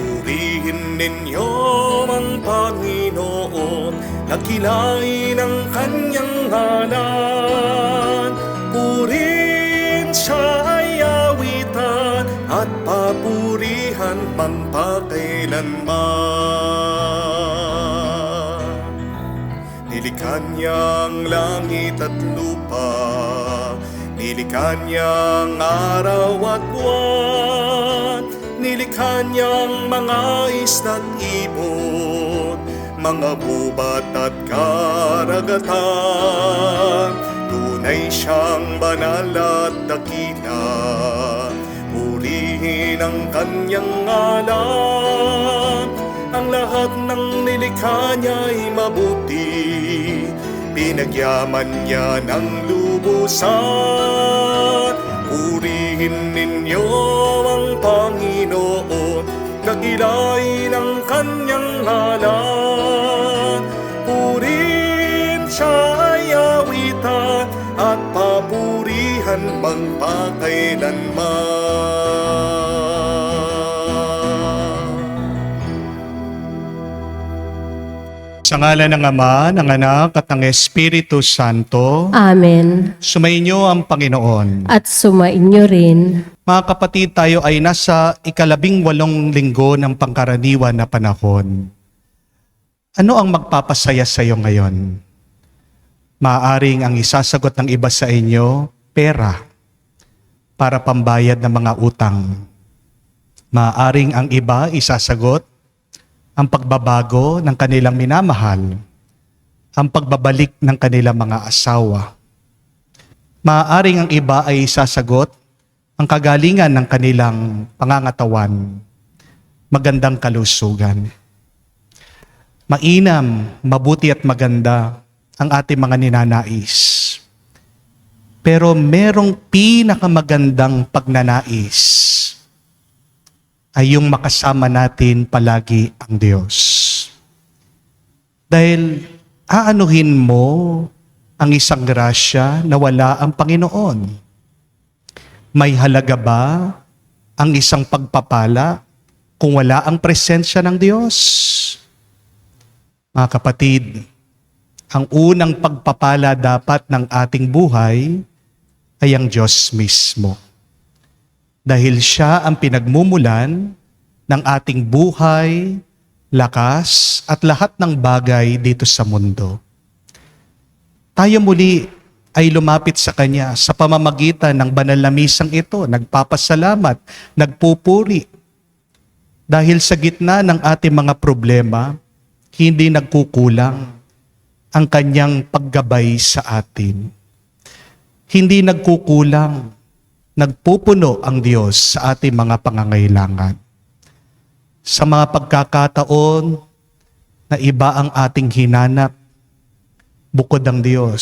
Purihin ninyo ang Panginoon, dakilain ang kanyang ngalan. Purihin siya ay awitan at papurihan magpakailanman. Nilikha niya ang langit at lupa, nilikha niya ang araw at buwan, nilikha niyang mga isda't ibon, mga gubat at karagatan. Tunay siyang banal at dakila, purihin ang kanyang ngalan. Ang lahat ng nilikha niya'y mabuti, pinagyaman niya ng lubusan. Purihin ninyo ang Panginoon, dakilain ang kanyang ngalan. Purihin siya ay awitan at papurihan magpakailanman. Sa ngalan ng Ama, ng Anak, at ng Espiritu Santo. Amen. Sumainyo ang Panginoon. At sumainyo rin. Mga kapatid, tayo ay nasa 18 linggo ng pangkaraniwan na panahon. Ano ang magpapasaya sa iyo ngayon? Maaaring ang isasagot ng iba sa inyo, pera, para pambayad ng mga utang. Maaaring ang iba isasagot, ang pagbabago ng kanilang minamahal, ang pagbabalik ng kanilang mga asawa. Maaaring ang iba ay sasagot ang kagalingan ng kanilang pangangatawan, magandang kalusugan. Mainam, mabuti at maganda ang ating mga ninanais. Pero merong pinakamagandang pagnanais ay yung makasama natin palagi ang Diyos. Dahil aanuhin mo ang isang grasya na wala ang Panginoon. May halaga ba ang isang pagpapala kung wala ang presensya ng Diyos? Mga kapatid, ang unang pagpapala dapat ng ating buhay ay ang Diyos mismo. Dahil siya ang pinagmumulan ng ating buhay, lakas at lahat ng bagay dito sa mundo. Tayo muli ay lumapit sa Kanya sa pamamagitan ng banal na misang ito, nagpapasalamat, nagpupuri. Dahil sa gitna ng ating mga problema, hindi nagkukulang ang Kanyang paggabay sa atin. Hindi nagkukulang, nagpupuno ang Diyos sa ating mga pangangailangan. Sa mga pagkakataon na iba ang ating hinanap, bukod ang Diyos,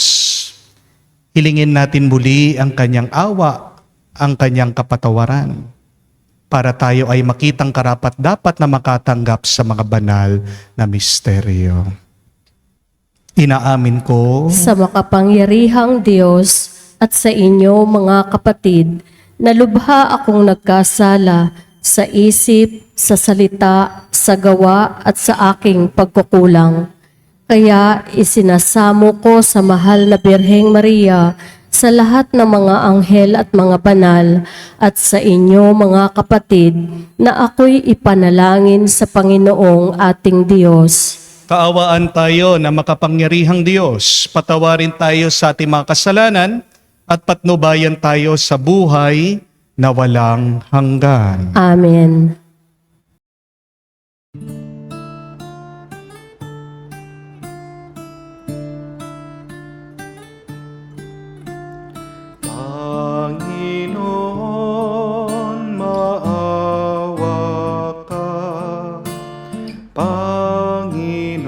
hilingin natin muli ang Kanyang awa, ang Kanyang kapatawaran, para tayo ay makitang karapat-dapat na makatanggap sa mga banal na misteryo. Inaamin ko Sa makapangyarihang Diyos at sa inyo mga kapatid, na lubha akong nagkasala sa isip, sa salita, sa gawa at sa aking pagkukulang. Kaya isinasamo ko sa mahal na Birheng Maria, sa lahat ng mga anghel at mga banal, at sa inyo mga kapatid, na ako'y ipanalangin sa Panginoong ating Diyos. kaawaan tayo na makapangyarihang Diyos, patawarin tayo sa ating mga kasalanan, at patnubayan tayo sa buhay na walang hanggan. Amen. Panginoon, maawa ka. Panginoon,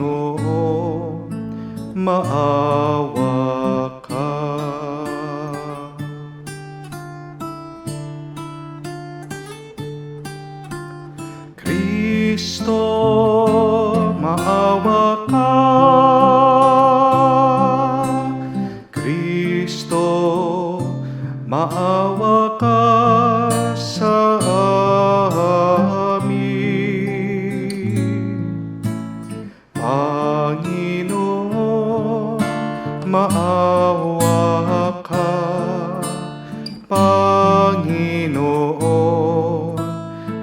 maawa ka. Kristo, maawa ka. Kristo, maawa ka sa amin.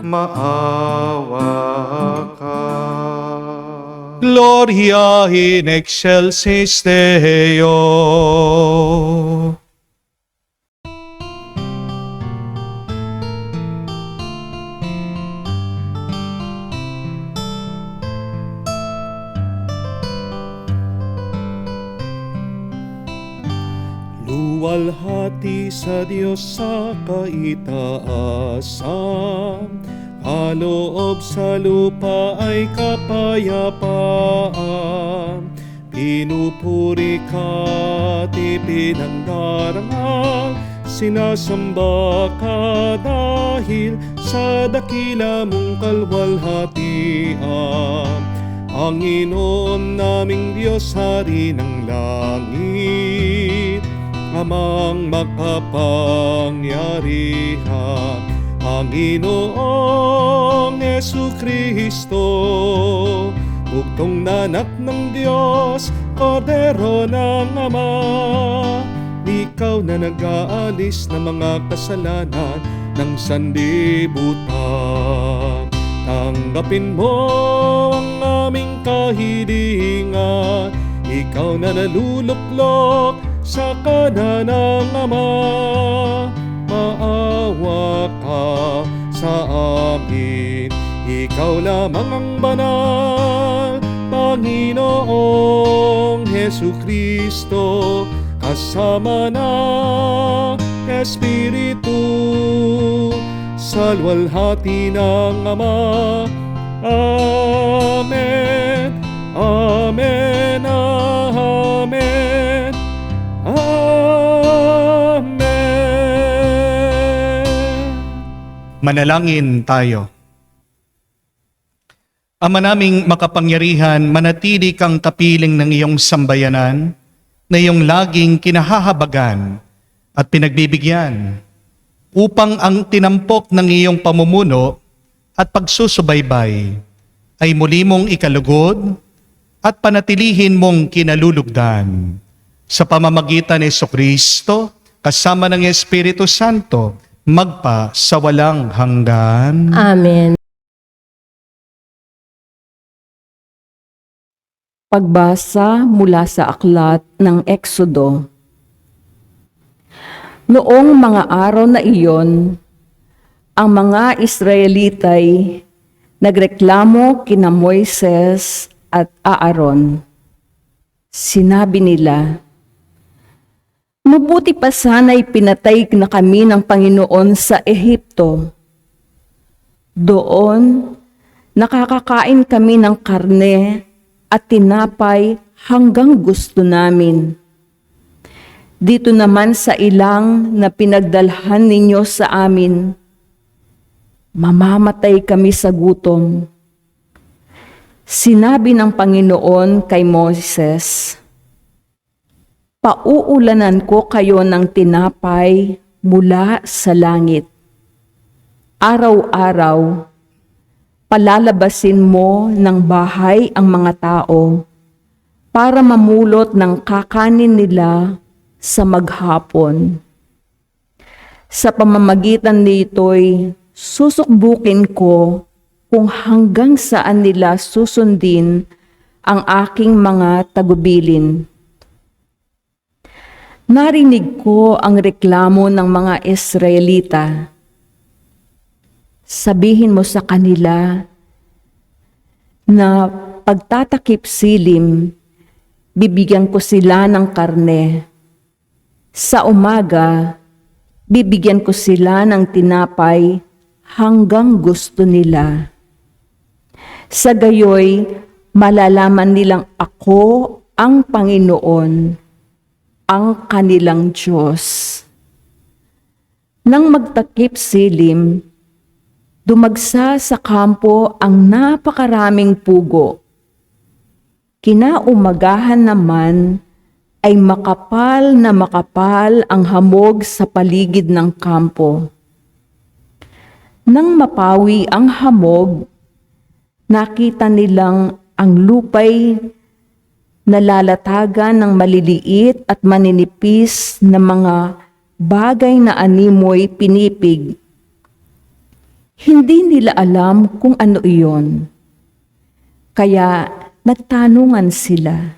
maawa ka. Gloria in excelsis Deo. Luwalhati sa Diyos sa kaitaasan, kaloob sa lupa ay kapayapaan. Pinupuri ka't ipinangdarangal, sinasamba ka dahil sa dakila mong kalwalhatian. Panginoon naming Diyos, Hari ng langit, Amang makapangyarihan, Panginoong Jesucristo, bugtong na anak ng Diyos, Kordero ng Ama. Ikaw na nag-aalis ng mga kasalanan ng sanlibutan. Tanggapin mo ang aming kahilingan, ikaw na naluluklok sa kanan ng Ama. Maawa ka sa amin, ikaw lamang ang banal, Panginoong Jesucristo, kasama ng Espiritu, sa luwalhati ng Ama. Amen, Amen, Amen, Amen. Manalangin tayo. Ama naming makapangyarihan, manatili kang kapiling ng iyong sambayanan na iyong laging kinahahabagan at pinagbibigyan upang ang tinampok ng iyong pamumuno at pagsusubaybay ay muli mong ikalugod at panatilihin mong kinalulugdan. Sa pamamagitan ni Jesucristo, kasama ng Espiritu Santo, magpa sa walang hanggan. Amen. Pagbasa mula sa aklat ng Eksodo. Noong mga araw na iyon, ang mga Israelitay nagreklamo kina Moises at Aaron. Sinabi nila, "Mabuti pa sana'y pinatay na kami ng Panginoon sa Ehipto. Doon, nakakakain kami ng karne at tinapay hanggang gusto namin. Dito naman sa ilang na pinagdalhan ninyo sa amin, mamamatay kami sa gutom." Sinabi ng Panginoon kay Moses, "Pauulanan ko kayo ng tinapay mula sa langit. Araw-araw, palalabasin mo ng bahay ang mga tao para mamulot ng kakanin nila sa maghapon. Sa pamamagitan nito'y susukbukin ko kung hanggang saan nila susundin ang aking mga tagubilin." Narinig ko ang reklamo ng mga Israelita. Sabihin mo sa kanila na pagtatakip silim, bibigyan ko sila ng karne. Sa umaga, bibigyan ko sila ng tinapay hanggang gusto nila. Sa gayoy, malalaman nilang ako ang Panginoon, ang kanilang Diyos. Nang magtakip silim, dumagsa sa kampo ang napakaraming pugo. Kinaumagahan naman ay makapal na makapal ang hamog sa paligid ng kampo. Nang mapawi ang hamog, nakita nilang ang lupay nalalatagan ng maliliit at maninipis na mga bagay na animoy pinipig. Hindi nila alam kung ano iyon. Kaya nagtanungan sila,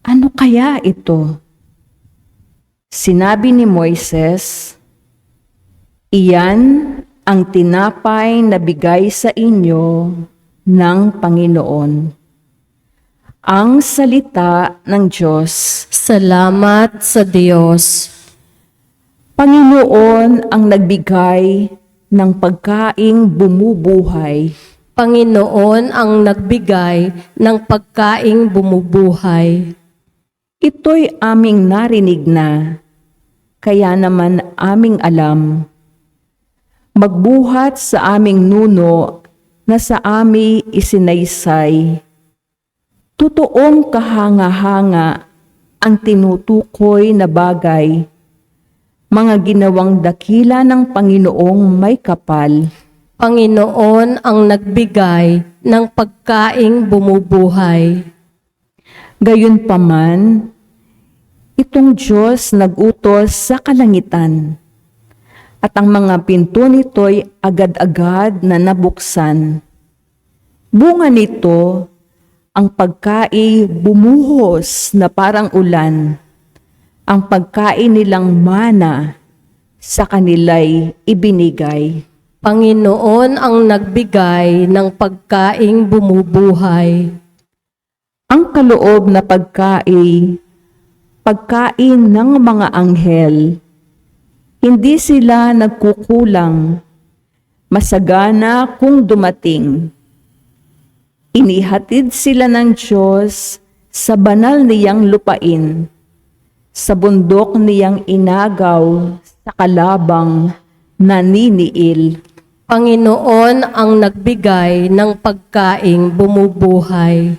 ano kaya ito? Sinabi ni Moises, iyan ang tinapay na bigay sa inyo ng Panginoon. Ang salita ng Diyos. Salamat sa Diyos. Panginoon ang nagbigay ng pagkaing bumubuhay. Panginoon ang nagbigay ng pagkaing bumubuhay. Ito'y aming narinig na, kaya naman aming alam. Magbuhat sa aming nuno na sa ami isinaysay. Totoong kahanga-hanga ang tinutukoy na bagay, mga ginawang dakila ng Panginoong may kapal. Panginoon ang nagbigay ng pagkaing bumubuhay. Gayunpaman, itong Diyos nagutos sa kalangitan, at ang mga pinto nito'y agad-agad na nabuksan. Bunga nito, ang pagkain bumuhos na parang ulan, ang pagkain nilang mana sa kanila'y ibinigay. Panginoon ang nagbigay ng pagkaing bumubuhay. Ang kaloob na pagkain ng mga anghel. Hindi sila nagkukulang, masagana kung dumating. Inihatid sila ng Diyos sa banal niyang lupain, sa bundok niyang inagaw sa kalabang naniniil. Panginoon ang nagbigay ng pagkaing bumubuhay.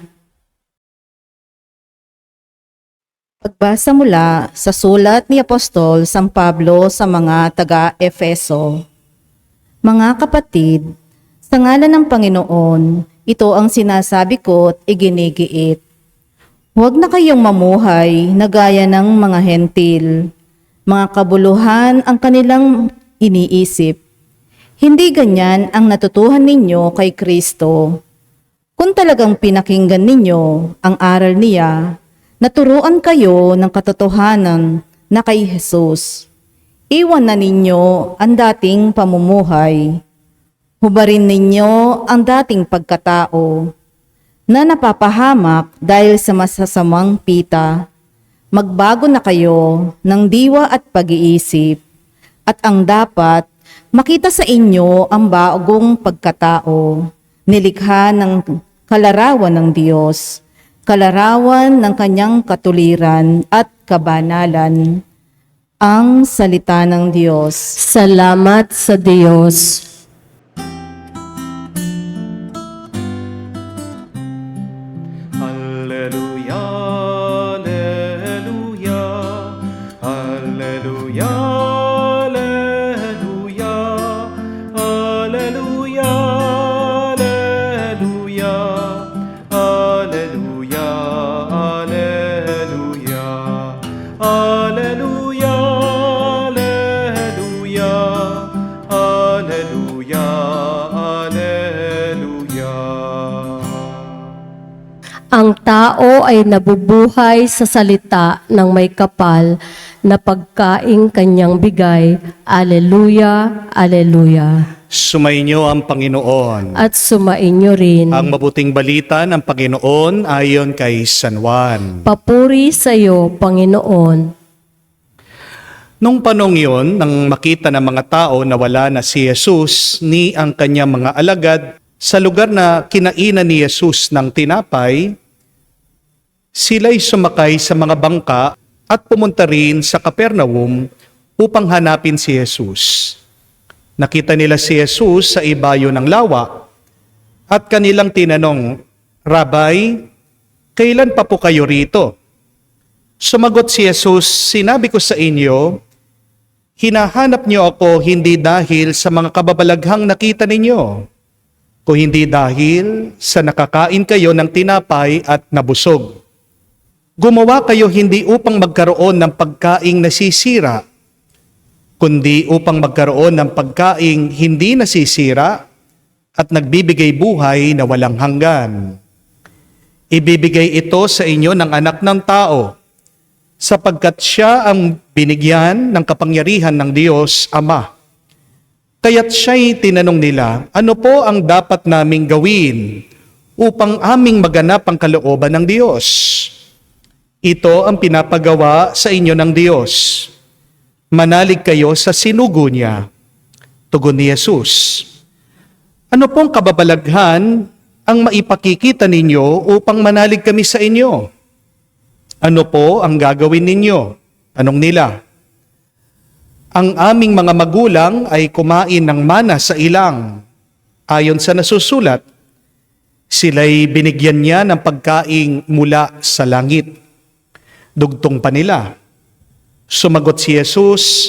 Pagbasa mula sa sulat ni Apostol San Pablo sa mga taga-Efeso. Mga kapatid, sa ngalan ng Panginoon, ito ang sinasabi ko at iginigiit. Huwag na kayong mamuhay na gaya ng mga hentil, mga kabuluhan ang kanilang iniisip. Hindi ganyan ang natutuhan ninyo kay Kristo. Kung talagang pinakinggan ninyo ang aral niya, naturuan kayo ng katotohanan na kay Jesus. Iwan na ninyo ang dating pamumuhay. Hubarin ninyo ang dating pagkatao na napapahamak dahil sa masasamang pita. Magbago na kayo ng diwa at pag-iisip. At ang dapat, makita sa inyo ang bagong pagkatao, nilikha ng kalarawan ng Diyos, kalarawan ng kanyang katuliran at kabanalan. Ang salita ng Diyos. Salamat sa Diyos. Alleluia, alleluia, alleluia, alleluia, alleluia, alleluia, alleluia, alleluia, alleluia, alleluia, alleluia. Ang tao ay nabubuhay sa salita ng may kapal na pagkaing kanyang bigay. Alleluia, alleluia. Sumainyo ang Panginoon. At sumainyo rin. Ang mabuting balita ng Panginoon ayon kay San Juan. Papuri sa iyo, Panginoon. Nung panong yun, nang makita ng mga tao na wala na si Jesus ni ang kanyang mga alagad sa lugar na kinainan ni Jesus ng tinapay, sila'y sumakay sa mga bangka at pumunta rin sa Capernaum upang hanapin si Jesus. Nakita nila si Jesus sa ibayo ng lawa at kanilang tinanong, Rabay, kailan pa po kayo rito? Sumagot si Jesus, sinabi ko sa inyo, hinahanap niyo ako hindi dahil sa mga kababalaghang nakita ninyo, kung hindi dahil sa nakakain kayo ng tinapay at nabusog. Gumawa kayo hindi upang magkaroon ng pagkaing nasisira, kundi upang magkaroon ng pagkaing hindi nasisira at nagbibigay buhay na walang hanggan. Ibibigay ito sa inyo ng Anak ng Tao, sapagkat siya ang binigyan ng kapangyarihan ng Diyos Ama. Kaya't siya'y tinanong nila, ano po ang dapat naming gawin upang aming maganap ang kalooban ng Diyos? Ito ang pinapagawa sa inyo ng Diyos. Manalig kayo sa sinugo niya. Tugon ni Jesus, ano pong kababalaghan ang maipakikita ninyo upang manalig kami sa inyo? Ano po ang gagawin ninyo? Tanong nila. Ang aming mga magulang ay kumain ng mana sa ilang. Ayon sa nasusulat, sila'y binigyan niya ng pagkaing mula sa langit. Dugtong pa nila. Sumagot si Jesus,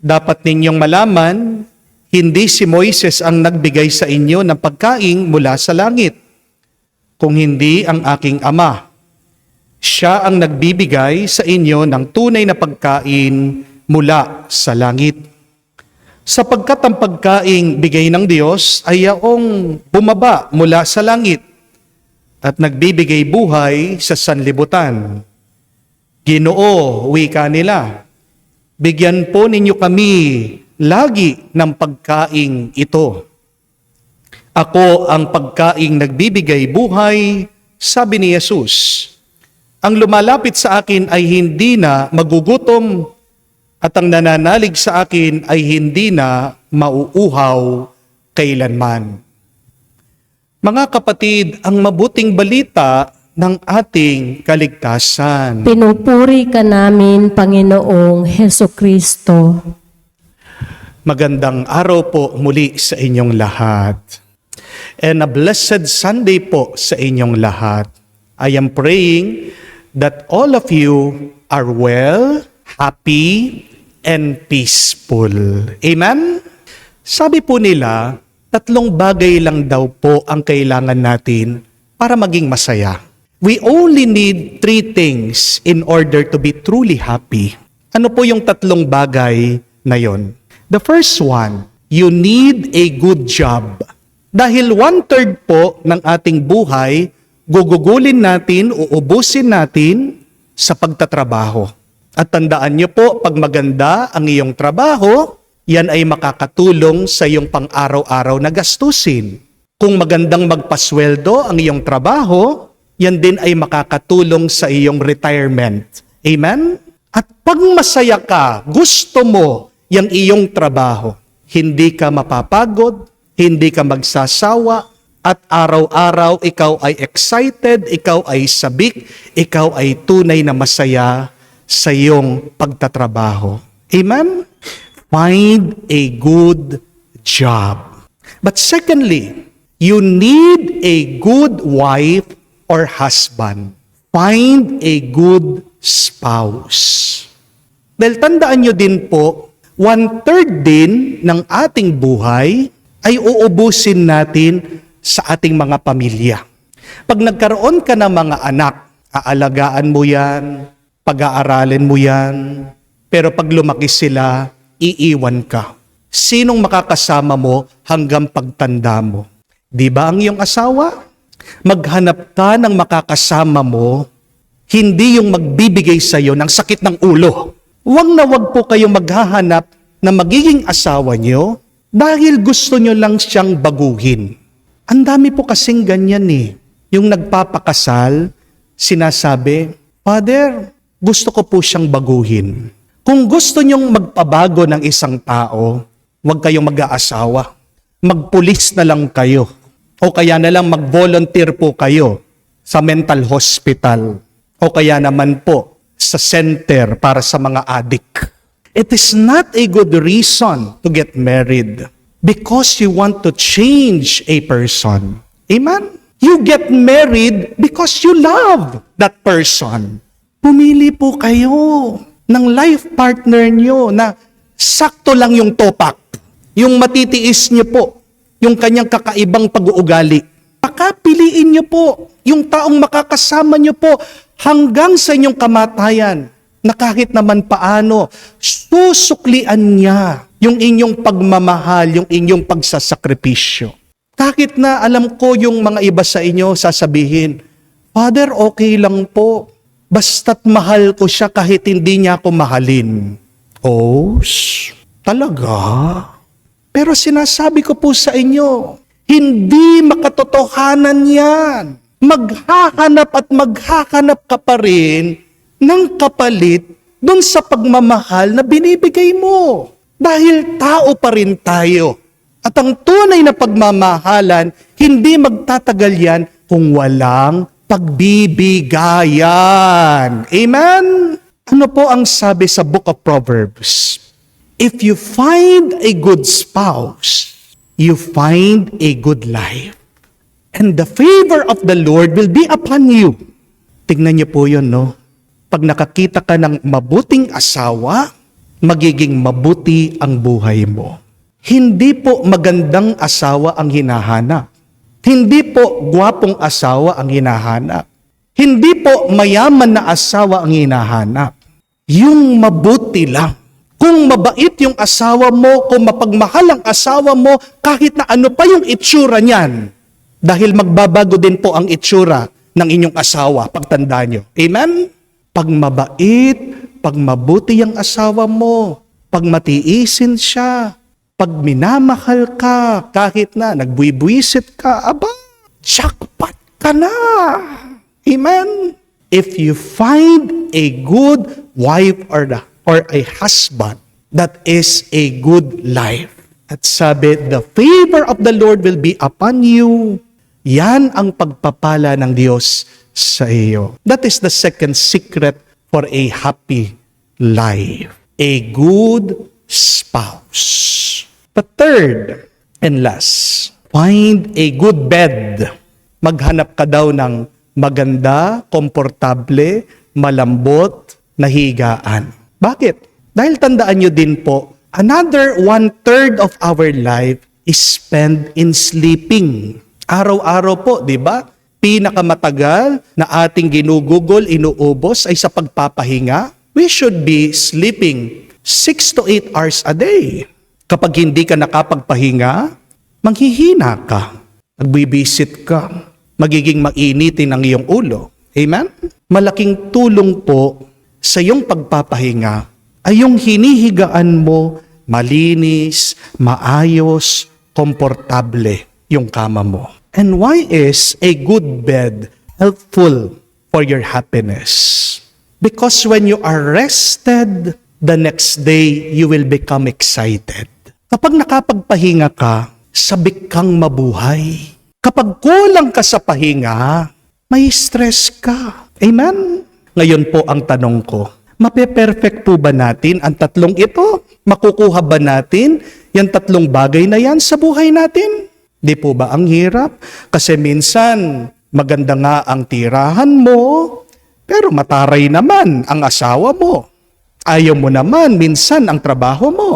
dapat ninyong malaman, hindi si Moises ang nagbigay sa inyo ng pagkaing mula sa langit, kung hindi ang aking Ama. Siya ang nagbibigay sa inyo ng tunay na pagkain mula sa langit. Sapagkat ang pagkaing bigay ng Diyos ay yaong bumaba mula sa langit at nagbibigay buhay sa sanlibutan. Ginoo, wika nila, bigyan po ninyo kami lagi ng pagkaing ito. Ako ang pagkaing nagbibigay buhay, sabi ni Jesus. Ang lumalapit sa akin ay hindi na magugutom at ang nananalig sa akin ay hindi na mauuhaw kailanman. Mga kapatid, ang mabuting balita ng ating kaligtasan. Pinupuri ka namin, Panginoong Hesukristo. Magandang araw po muli sa inyong lahat. And a blessed Sunday po sa inyong lahat. I am praying that all of you are well, happy, and peaceful. Amen? Sabi po nila, 3 bagay lang daw po ang kailangan natin para maging masaya. We only need 3 things in order to be truly happy. Ano po yung 3 bagay na yon? The first one, you need a good job. Dahil 1/3 po ng ating buhay, gugugulin natin, uubusin natin sa pagtatrabaho. At tandaan niyo po, pag maganda ang iyong trabaho, yan ay makakatulong sa iyong pang-araw-araw na gastusin. Kung magandang magpasweldo ang iyong trabaho, yan din ay makakatulong sa iyong retirement. Amen? At pag masaya ka, gusto mo yung iyong trabaho, hindi ka mapapagod, hindi ka magsasawa, at araw-araw ikaw ay excited, ikaw ay sabik, ikaw ay tunay na masaya sa iyong pagtatrabaho. Amen? Find a good job. But secondly, you need a good wife or husband. Find a good spouse. Dahil tandaan nyo din po, 1/3 din ng ating buhay ay uubusin natin sa ating mga pamilya. Pag nagkaroon ka ng mga anak, aalagaan mo yan, pag-aaralin mo yan, pero pag lumaki sila, iiwan ka. Sinong makakasama mo hanggang pagtanda mo? Di ba ang iyong asawa? Maghanap ka ng makakasama mo, hindi yung magbibigay sa iyo ng sakit ng ulo. Huwag na huwag po kayong maghahanap na magiging asawa nyo dahil gusto nyo lang siyang baguhin. Ang dami po kasing ganyan eh. Yung nagpapakasal, sinasabi, Father, gusto ko po siyang baguhin. Kung gusto nyong magpabago ng isang tao, huwag kayong mag-aasawa. Magpulis na lang kayo. O kaya na lang mag-volunteer po kayo sa mental hospital. O kaya naman po sa center para sa mga addict. It is not a good reason to get married because you want to change a person. Amen? You get married because you love that person. Pumili po kayo ng life partner nyo na sakto lang yung topak. Yung matitiis nyo po. Yung kanyang kakaibang pag-uugali. Pakapiliin nyo po yung taong makakasama nyo po hanggang sa inyong kamatayan. na kahit naman paano, susuklian niya yung inyong pagmamahal, yung inyong pagsasakripisyo. Kahit na alam ko yung mga iba sa inyo sasabihin, Father, okay lang po. Basta't mahal ko siya kahit hindi niya ako mahalin. Oh, talaga? Pero sinasabi ko po sa inyo, hindi makatotohanan yan. Maghahanap ka pa rin ng kapalit dun sa pagmamahal na binibigay mo. Dahil tao pa rin tayo. At ang tunay na pagmamahalan, hindi magtatagal yan kung walang pagbibigayan. Amen? Ano po ang sabi sa Book of Proverbs? If you find a good spouse, you find a good life. And the favor of the Lord will be upon you. Tingnan niyo po yun, no? Pag nakakita ka ng mabuting asawa, magiging mabuti ang buhay mo. Hindi po magandang asawa ang hinahanap. Hindi po gwapong asawa ang hinahanap. Hindi po mayaman na asawa ang hinahanap. Yung mabuti lang. Kung mabait yung asawa mo, kung mapagmahal ang asawa mo, kahit na ano pa yung itsura niyan, dahil magbabago din po ang itsura ng inyong asawa, pagtanda nyo. Amen? Pag mabait, pag mabuti ang asawa mo, pag matiisin siya, pag minamahal ka, kahit na nagbuibwisit ka, aba, jackpot ka na. Amen? If you find a good wife or a husband, that is a good life. At sabi, the favor of the Lord will be upon you. Yan ang pagpapala ng Diyos sa iyo. That is the second secret for a happy life. A good spouse. The third and last, find a good bed. Maghanap ka daw ng maganda, komportable, malambot na higaan. Bakit? Dahil tandaan nyo din po, another 1/3 of our life is spent in sleeping. Araw-araw po, di ba? Pinakamatagal na ating ginugugol, inuubos ay sa pagpapahinga. We should be sleeping 6 to 8 hours a day. Kapag hindi ka nakapagpahinga, manghihina ka. Nagbibisit ka. Magiging mainitin ang iyong ulo. Amen? Malaking tulong po sa iyong pagpapahinga ay yung hinihigaan mo malinis, maayos, komportable yung kama mo. And why is a good bed helpful for your happiness? Because when you are rested, the next day you will become excited. Kapag nakapagpahinga ka, sabik kang mabuhay. Kapag kulang ka sa pahinga, may stress ka. Amen? Ngayon po ang tanong ko, mape-perfect po ba natin ang tatlong ito? Makukuha ba natin yung tatlong bagay na yan sa buhay natin? Di po ba ang hirap? Kasi minsan, maganda nga ang tirahan mo, pero mataray naman ang asawa mo. Ayaw mo naman minsan ang trabaho mo.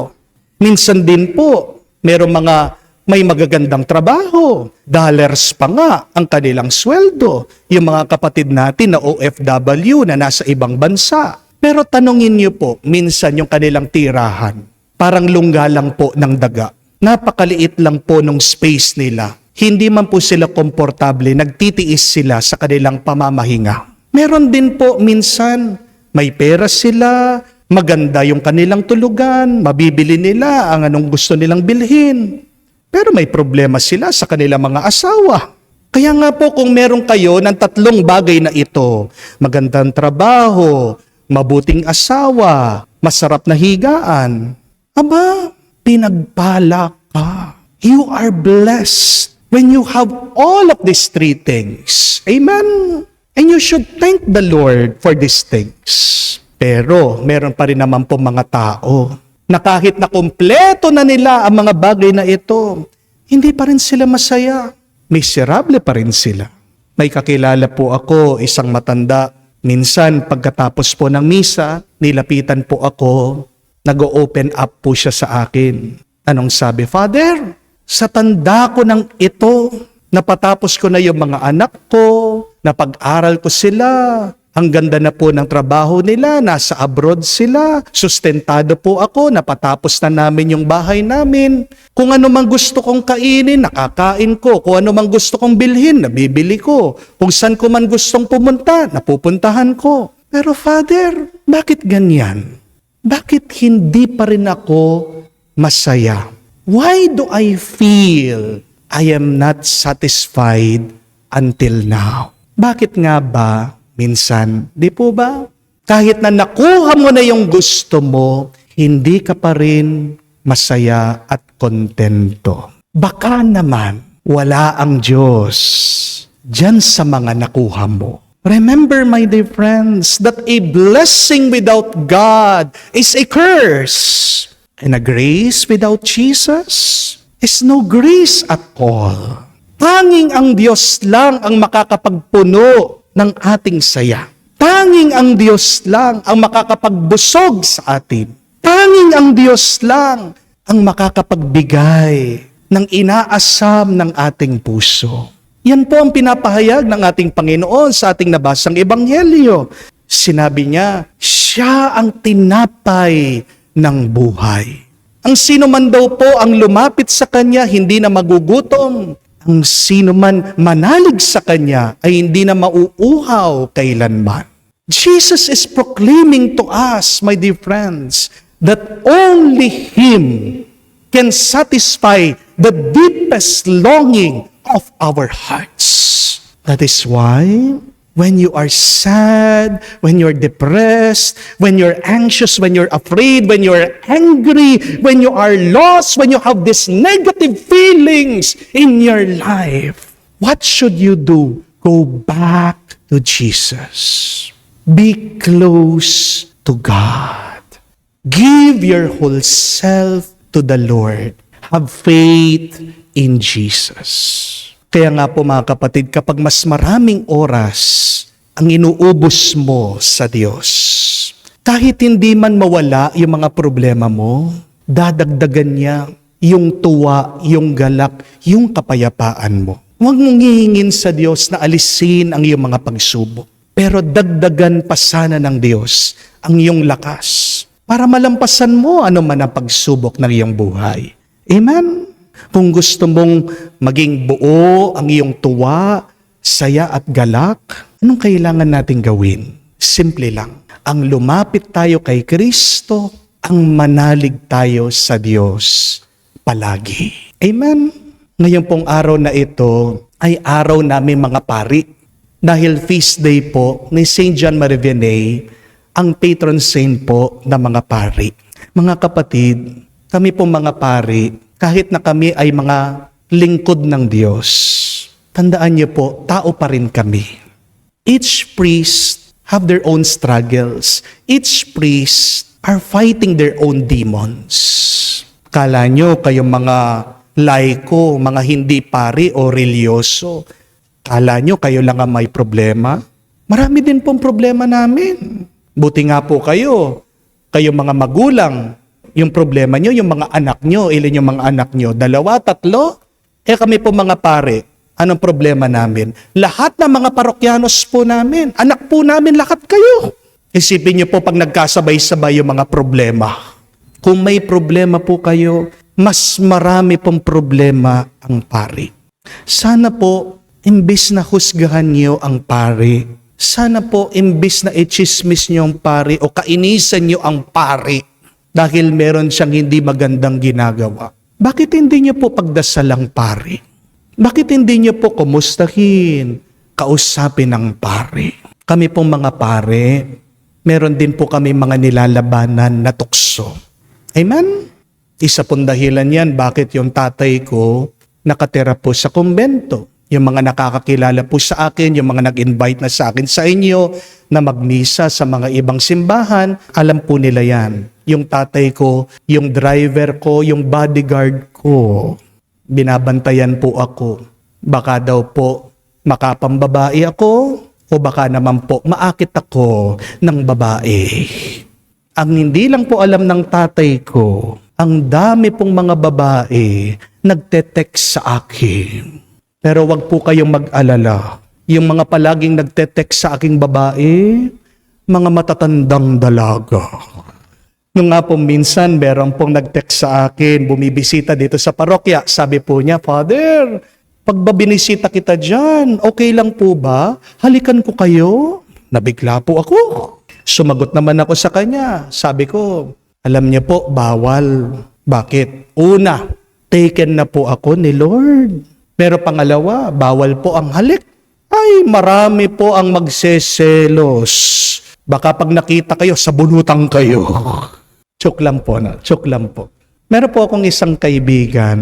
Minsan din po, may magagandang trabaho. Dollars pa nga ang kanilang sweldo. Yung mga kapatid natin na OFW na nasa ibang bansa. Pero tanungin niyo po, minsan yung kanilang tirahan, parang lungga lang po ng daga. Napakaliit lang po nung space nila. Hindi man po sila komportable, nagtitiis sila sa kanilang pamamahinga. Meron din po minsan, may pera sila, maganda yung kanilang tulugan, mabibili nila ang anong gusto nilang bilhin. Pero may problema sila sa kanilang mga asawa. Kaya nga po kung meron kayo ng tatlong bagay na ito, magandang trabaho, mabuting asawa, masarap na higaan, aba, pinagpala ka. You are blessed when you have all of these three things. Amen? And you should thank the Lord for these things. Pero meron pa rin naman po mga tao na kahit na kumpleto na nila ang mga bagay na ito, hindi pa rin sila masaya. Miserable pa rin sila. May kakilala po ako, isang matanda. Minsan pagkatapos po ng misa, nilapitan po ako, nag-open up po siya sa akin. Anong sabi? Father, sa tanda ko ng ito, napatapos ko na yung mga anak ko, napag-aral ko sila, Ang ganda na po ng trabaho nila, nasa abroad sila, sustentado po ako, napatapos na namin yung bahay namin. Kung ano mang gusto kong kainin, nakakain ko. Kung ano mang gusto kong bilhin, nabibili ko. Kung saan ko man gustong pumunta, napupuntahan ko. Pero Father, bakit ganyan? Bakit hindi pa rin ako masaya? Why do I feel I am not satisfied until now? Bakit nga ba minsan, di po ba? Kahit na nakuha mo na yung gusto mo, hindi ka pa rin masaya at kontento. Baka naman, wala ang Diyos dyan sa mga nakuha mo. Remember, my dear friends, that a blessing without God is a curse. And a grace without Jesus is no grace at all. Tanging ang Diyos lang ang makakapagpuno ng ating saya. Tanging ang Diyos lang ang makakapagbusog sa atin. Tanging ang Diyos lang ang makakapagbigay ng inaasam ng ating puso. Yan po ang pinapahayag ng ating Panginoon sa ating nabasang Ebanghelyo. Sinabi niya, siya ang tinapay ng buhay. Ang sino man daw po ang lumapit sa Kanya, hindi na magugutom. Ang sino man manalig sa Kanya ay hindi na mauuhaw kailanman. Jesus is proclaiming to us, my dear friends, that only Him can satisfy the deepest longing of our hearts. That is why when you are sad, when you're depressed, when you're anxious, when you're afraid, when you're angry, when you are lost, when you have these negative feelings in your life, what should you do? Go back to Jesus. Be close to God. Give your whole self to the Lord. Have faith in Jesus. Kaya nga po mga kapatid, kapag mas maraming oras ang inuubos mo sa Diyos, kahit hindi man mawala yung mga problema mo, dadagdagan niya yung tuwa, yung galak, yung kapayapaan mo. Huwag mong hihingin sa Diyos na alisin ang iyong mga pagsubok. Pero dagdagan pa sana ng Diyos ang iyong lakas para malampasan mo ano man ang pagsubok ng iyong buhay. Amen? Kung gusto mong maging buo ang iyong tuwa, saya at galak, anong kailangan nating gawin? Simple lang. Ang lumapit tayo kay Kristo, ang manalig tayo sa Diyos palagi. Amen? Ngayon pong araw na ito ay araw namin mga pari. Dahil feast day po ni St. John Marie Vianney, ang patron saint po ng mga pari. Mga kapatid, kami pong mga pari, kahit na kami ay mga lingkod ng Diyos, tandaan niyo po, tao pa rin kami. Each priest have their own struggles. Each priest are fighting their own demons. Kala nyo kayong mga laiko, mga hindi pari o religyoso, kala nyo kayo lang ang may problema? Marami din pong problema namin. Buti nga po kayo mga magulang, yung problema nyo, yung mga anak nyo, ilan yung mga anak nyo? 2, 3? Kami po mga pare, anong problema namin? Lahat ng mga parokyanos po namin, anak po namin lahat kayo. Isipin nyo po pag nagkasabay-sabay yung mga problema. Kung may problema po kayo, mas marami pong problema ang pari. Sana po, imbis na husgahan nyo ang pari, sana po imbis na ichismis nyo ang pari o kainisan nyo ang pari dahil meron siyang hindi magandang ginagawa. Bakit hindi nyo po pagdasal ang pari? Bakit hindi nyo po kumustahin, kausapin ang pari? Kami pong mga pare, meron din po kami mga nilalabanan na tukso. Amen? Isa pong dahilan yan bakit yung tatay ko nakatira po sa kumbento. Yung mga nakakakilala po sa akin, yung mga nag-invite na sa akin sa inyo na magmisa sa mga ibang simbahan, alam po nila yan. Yung tatay ko, yung driver ko, yung bodyguard ko, binabantayan po ako. Baka daw po makapambabae ako o baka naman po maakit ako ng babae. Ang hindi lang po alam ng tatay ko, ang dami pong mga babae nagte-text sa akin. Pero wag po kayong mag-alala. Yung mga palaging nagte-text sa aking babae, mga matatandang dalaga. Nung nga po minsan, meron pong nag-text sa akin, bumibisita dito sa parokya. Sabi po niya, Father, pag binisita kita dyan, okay lang po ba? Halikan ko kayo. Nabigla po ako. Sumagot naman ako sa kanya. Sabi ko, alam niya po, bawal. Bakit? Una, taken na po ako ni Lord. Pero pangalawa, bawal po ang halik. Ay, marami po ang magseselos. Baka pag nakita kayo, sabunutan kayo. Joke lang po na, joke lang po. Meron po akong isang kaibigan,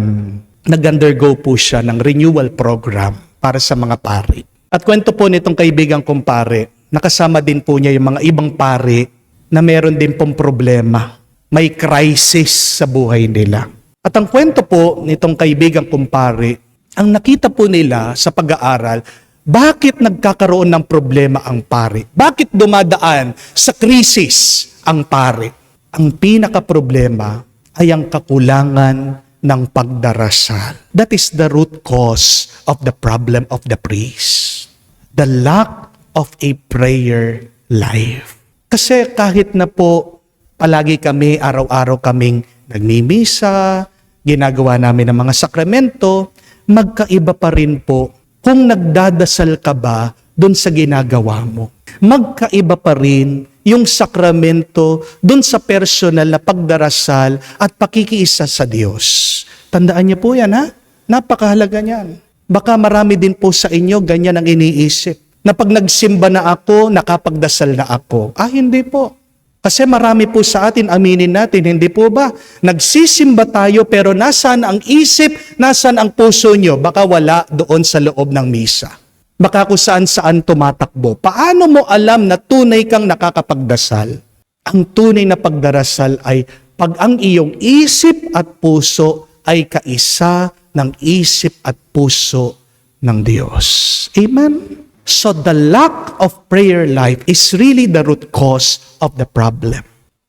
nag-undergo po siya ng renewal program para sa mga pari. At kwento po nitong kaibigan kong pare, nakasama din po niya yung mga ibang pari na meron din pong problema. May crisis sa buhay nila. At ang kwento po nitong kaibigan kong pare, ang nakita po nila sa pag-aaral, bakit nagkakaroon ng problema ang pari? Bakit dumadaan sa krisis ang pari? Ang pinaka-problema ay ang kakulangan ng pagdarasal. That is the root cause of the problem of the priest. The lack of a prayer life. Kasi kahit na po palagi kami, araw-araw kaming nagmimisa, ginagawa namin ng mga sakramento, magkaiba pa rin po kung nagdadasal ka ba doon sa ginagawa mo. Magkaiba pa rin yung sakramento doon sa personal na pagdarasal at pakikiisa sa Diyos. Tandaan niyo po yan, ha? Napakahalaga niyan. Baka marami din po sa inyo ganyan ang iniisip. Na pag nagsimba na ako, nakapagdasal na ako. Hindi po. Kasi marami po sa atin, aminin natin, hindi po ba? Nagsisimba tayo pero nasaan ang isip, nasaan ang puso nyo? Baka wala doon sa loob ng misa. Baka kung saan-saan tumatakbo. Paano mo alam na tunay kang nakakapagdasal? Ang tunay na pagdarasal ay pag ang iyong isip at puso ay kaisa ng isip at puso ng Diyos. Amen? So the lack of prayer life is really the root cause of the problem.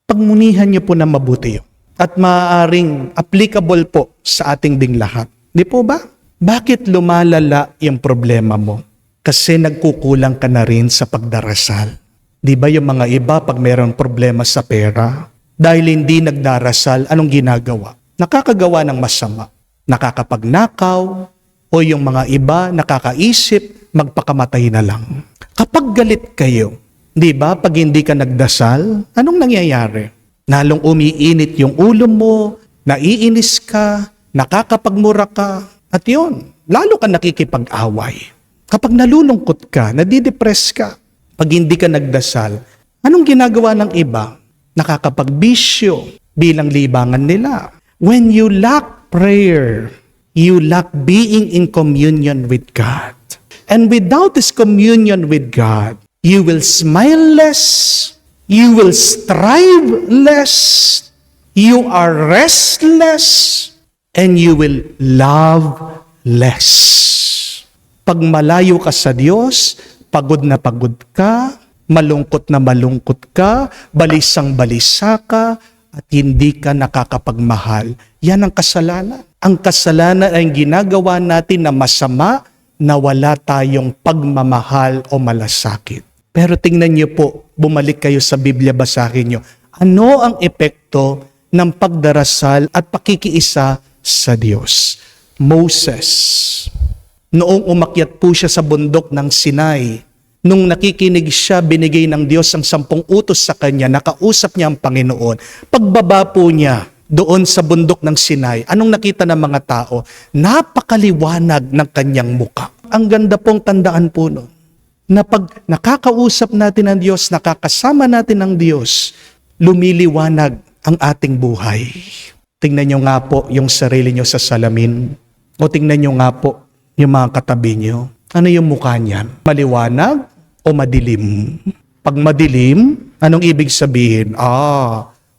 Pagmunihan niyo po na mabuti yun. At maaaring applicable po sa ating ding lahat. Di po ba? Bakit lumalala yung problema mo? Kasi nagkukulang ka na rin sa pagdarasal. Di ba yung mga iba pag mayroong problema sa pera? Dahil hindi nagdarasal, anong ginagawa? Nakakagawa ng masama. Nakakapagnakaw, o yung mga iba nakakaisip, magpakamatay na lang. Kapag galit kayo, di ba, pag hindi ka nagdasal, anong nangyayari? Nalong umiinit yung ulo mo, naiinis ka, nakakapagmura ka, at yun, lalo ka nakikipag-away. Kapag nalulungkot ka, nadidepress ka, pag hindi ka nagdasal, anong ginagawa ng iba? Nakakapagbisyo bilang libangan nila. When you lack prayer, you lack being in communion with God. And without this communion with God, you will smile less, you will strive less, you are restless, and you will love less. Pag malayo ka sa Diyos, pagod na pagod ka, malungkot na malungkot ka, balisang balisa ka, at hindi ka nakakapagmahal. Yan ang kasalanan. Ang kasalanan ay ginagawa natin na masama, na wala tayong pagmamahal o malasakit. Pero tingnan niyo po, bumalik kayo sa Biblia, basahin niyo. Ano ang epekto ng pagdarasal at pakikiisa sa Diyos? Moses, noong umakyat po siya sa bundok ng Sinai, nung nakikinig siya, binigay ng Diyos ang 10 utos sa kanya, nakausap niya ang Panginoon. Pagbaba po niya doon sa bundok ng Sinai, anong nakita ng mga tao? Napakaliwanag ng kanyang muka. Ang ganda pong tandaan po no, na pag nakakausap natin ang Diyos, nakakasama natin ang Diyos, lumiliwanag ang ating buhay. Tingnan nyo nga po yung sarili nyo sa salamin, o tingnan nyo nga po yung mga katabi nyo. Ano yung mukha niyan? Maliwanag o madilim? Pag madilim, anong ibig sabihin?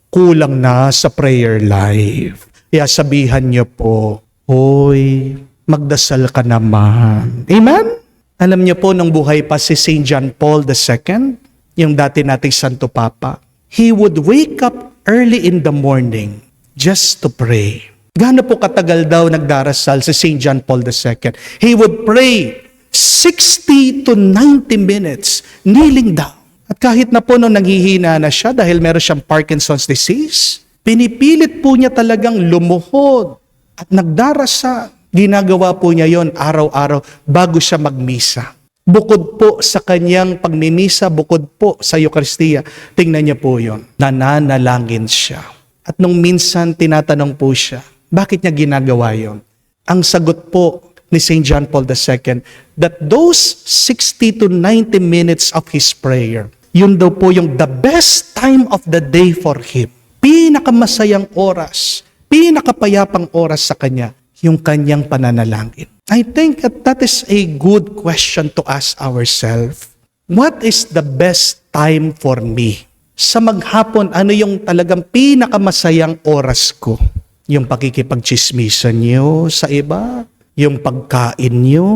Kulang na sa prayer life. Kaya sabihan niyo po, hoy, magdasal ka naman. Amen? Alam niyo po, nung buhay pa si St. John Paul II, yung dati nating Santo Papa, he would wake up early in the morning just to pray. Gaano po katagal daw nagdarasal si St. John Paul II? He would pray 60 to 90 minutes kneeling down. At kahit na po nung nanghihina na siya dahil meron siyang Parkinson's disease, pinipilit po niya talagang lumuhod at nagdarasa. Ginagawa po niya yon araw-araw bago siya magmisa. Bukod po sa kanyang pagmimisa, bukod po sa Eucharistia, tingnan niya po yon. Nananalangin siya. At nung minsan tinatanong po siya, bakit niya ginagawa yon? Ang sagot po ni St. John Paul II, that those 60 to 90 minutes of his prayer, yun daw po yung the best time of the day for him. Pinakamasayang oras, pinakapayapang oras sa kanya, yung kanyang pananalangin. I think that is a good question to ask ourselves. What is the best time for me? Sa maghapon, ano yung talagang pinakamasayang oras ko? Yung pakikipagchismisan niyo sa iba? Yung pagkain niyo?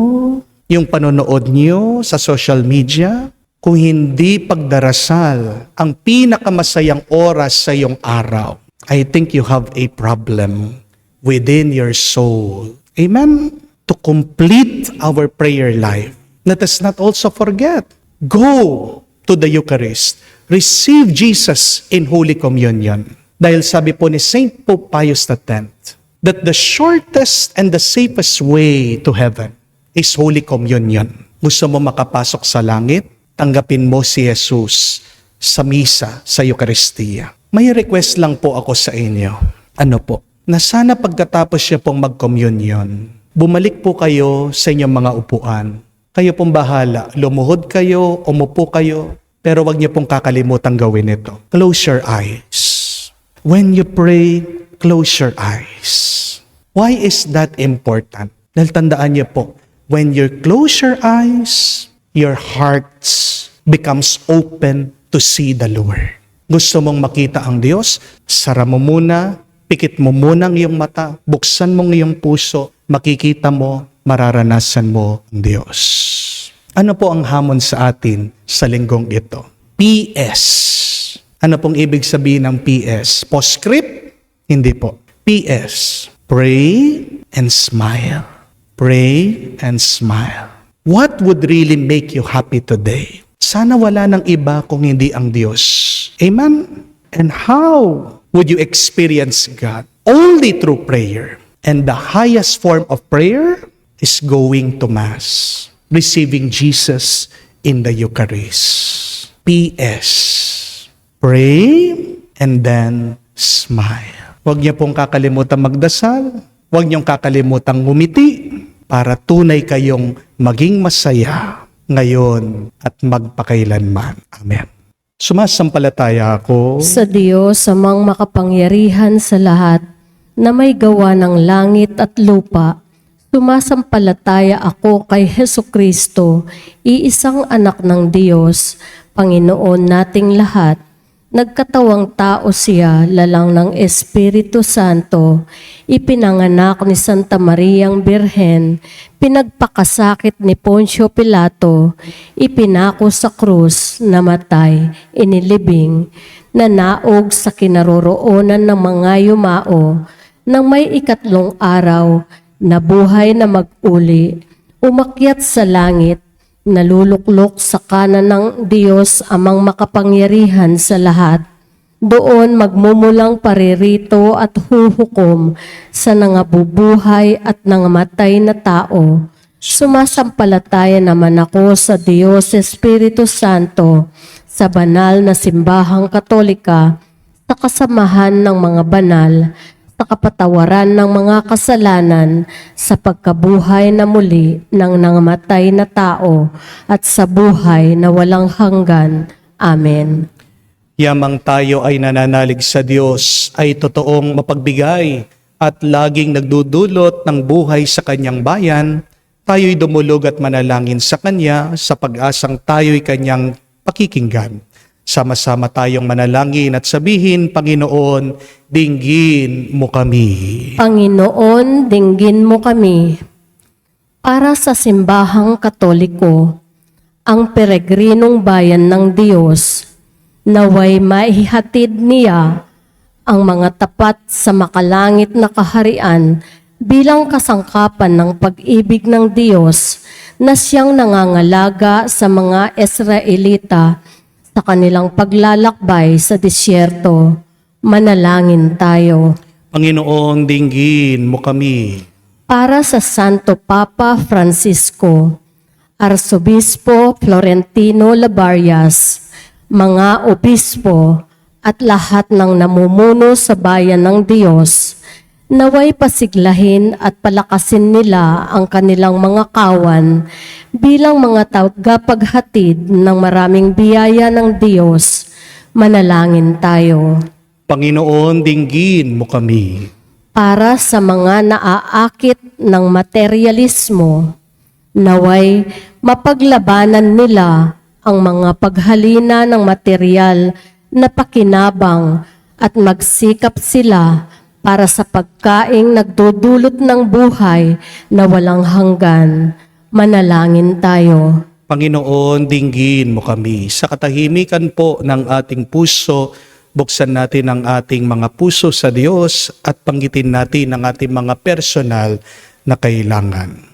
Yung panonood niyo sa social media? Kung hindi pagdarasal ang pinakamasayang oras sa iyong araw, I think you have a problem within your soul. Amen? To complete our prayer life, let us not also forget, go to the Eucharist. Receive Jesus in Holy Communion. Dahil sabi po ni St. Pope Pius X, that the shortest and the safest way to heaven is Holy Communion. Gusto mo makapasok sa langit? Tanggapin mo si Jesus sa misa, sa Eucharistia. May request lang po ako sa inyo. Ano po? Na sana pagkatapos siya pong mag-communion, bumalik po kayo sa inyong mga upuan. Kayo pong bahala. Lumuhod kayo, umupo kayo, pero wag niyo pong kakalimutan gawin ito. Close your eyes. When you pray, close your eyes. Why is that important? Dahil tandaan niyo po, when you close your eyes, your hearts becomes open to see the Lord. Gusto mong makita ang Diyos? Sara mo muna, pikit mo muna ang iyong mata, buksan mo ang iyong puso, makikita mo, mararanasan mo ang Diyos. Ano po ang hamon sa atin sa linggong ito? PS. Ano pong ibig sabihin ng PS? Postscript? Hindi po. PS. Pray and smile. Pray and smile. What would really make you happy today? Sana wala ng iba kung hindi ang Diyos. Amen? And how would you experience God? Only through prayer. And the highest form of prayer is going to Mass. Receiving Jesus in the Eucharist. P.S. Pray and then smile. Huwag niyo pong kakalimutan magdasal. Huwag niyong kakalimutan ngumiti para tunay kayong maging masaya ngayon at magpakailanman. Amen. Sumasampalataya ako Sa Diyos amang makapangyarihan sa lahat, na may gawa ng langit at lupa. Sumasampalataya ako kay Hesukristo, iisang anak ng Diyos, Panginoon nating lahat. Nagkatawang tao siya, lalang ng Espiritu Santo, ipinanganak ni Santa Mariang Birhen, pinagpakasakit ni Poncio Pilato, ipinako sa krus, namatay, inilibing, nanaog sa kinaroroonan ng mga yumao, nang may ikatlong araw, nabuhay na mag-uli, umakyat sa langit, naluluklok sa kanan ng Diyos amang makapangyarihan sa lahat. Doon magmumulang paririto at huhukom sa nangabubuhay at nangamatay na tao. Sumasampalataya naman ako sa Diyos Espiritu Santo, sa banal na simbahang Katolika, sa kasamahan ng mga banal, sa kapatawaran ng mga kasalanan, sa pagkabuhay na muli ng nangamatay na tao, at sa buhay na walang hanggan. Amen. Yamang tayo ay nananalig sa Diyos ay totoong mapagbigay at laging nagdudulot ng buhay sa Kanyang bayan, tayo'y dumulog at manalangin sa Kanya sa pag-asang tayo'y Kanyang pakikinggan. Sama-sama tayong manalangin at sabihin, Panginoon, dinggin mo kami. Panginoon, dinggin mo kami. Para sa simbahang Katoliko, ang peregrinong bayan ng Diyos, naway maihatid niya ang mga tapat sa makalangit na kaharian bilang kasangkapan ng pag-ibig ng Diyos na siyang nangangalaga sa mga Israelita sa kanilang paglalakbay sa disyerto. Manalangin tayo. Panginoon, dinggin mo kami. Para sa Santo Papa Francisco, Arsobispo Florentino Labarias, mga obispo at lahat ng namumuno sa bayan ng Diyos, naway pasiglahin at palakasin nila ang kanilang mga kawan bilang mga tagapaghatid ng maraming biyaya ng Diyos. Manalangin tayo. Panginoon, dinggin mo kami. Para sa mga naaakit ng materialismo, naway mapaglabanan nila ang mga paghalina ng material na pakinabang at magsikap sila para sa pagkaing nagdudulot ng buhay na walang hanggan. Manalangin tayo. Panginoon, dinggin mo kami. Sa katahimikan po ng ating puso, buksan natin ang ating mga puso sa Diyos at panggitin natin ang ating mga personal na kailangan.